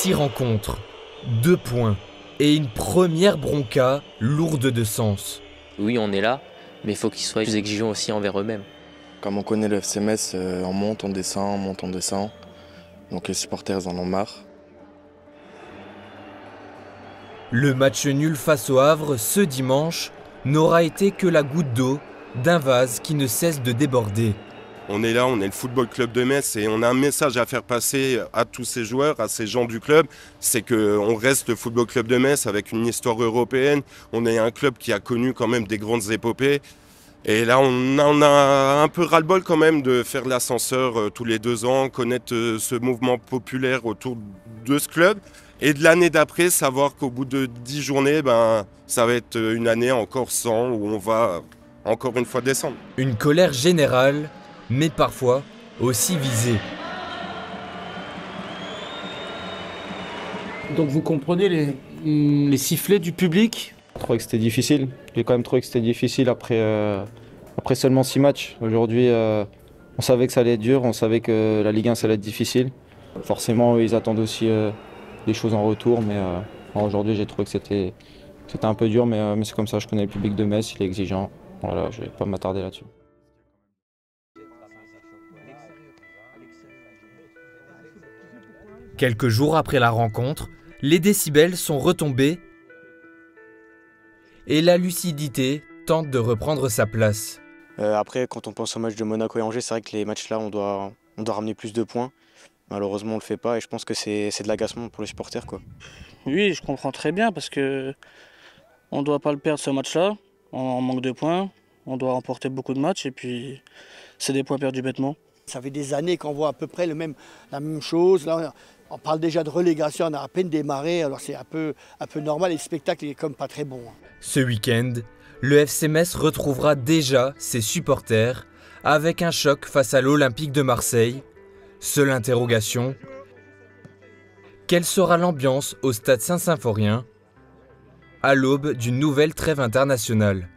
6 rencontres, 2 points et une première bronca lourde de sens. Oui, on est là, mais il faut qu'ils soient plus exigeants aussi envers eux-mêmes. Comme on connaît le FC Metz, on monte, on descend, on monte, on descend. Donc les supporters en ont marre. Le match nul face au Havre ce dimanche n'aura été que la goutte d'eau d'un vase qui ne cesse de déborder. On est là, on est le Football Club de Metz et on a un message à faire passer à tous ces joueurs, à ces gens du club. C'est qu'on reste le Football Club de Metz avec une histoire européenne. On est un club qui a connu quand même des grandes épopées. Et là, on en a un peu ras-le-bol quand même de faire l'ascenseur tous les 2 ans, connaître ce mouvement populaire autour de ce club. Et de l'année d'après, savoir qu'au bout de 10 journées, ça va être une année encore sans, où on va encore une fois descendre. Une colère générale, mais parfois aussi visée. Donc vous comprenez les sifflets du public? Je trouvais que c'était difficile. J'ai quand même trouvé que c'était difficile après seulement 6 matchs. Aujourd'hui, on savait que ça allait être dur, on savait que la Ligue 1 ça allait être difficile. Forcément, ils attendent aussi des choses en retour, mais aujourd'hui j'ai trouvé que c'était un peu dur, mais c'est comme ça, je connais le public de Metz, il est exigeant. Voilà, je ne vais pas m'attarder là-dessus. Quelques jours après la rencontre, les décibels sont retombés et la lucidité tente de reprendre sa place. Après, quand on pense au match de Monaco et Angers, c'est vrai que les matchs-là, on doit ramener plus de points. Malheureusement, on ne le fait pas et je pense que c'est de l'agacement pour les supporters, quoi. Oui, je comprends très bien parce que on ne doit pas le perdre ce match-là. On manque de points, on doit remporter beaucoup de matchs et puis c'est des points perdus bêtement. Ça fait des années qu'on voit à peu près la même chose. Là, on parle déjà de relégation, on a à peine démarré, alors c'est un peu normal et le spectacle est comme pas très bon. Ce week-end, le FC Metz retrouvera déjà ses supporters avec un choc face à l'Olympique de Marseille. Seule interrogation, quelle sera l'ambiance au stade Saint-Symphorien à l'aube d'une nouvelle trêve internationale ?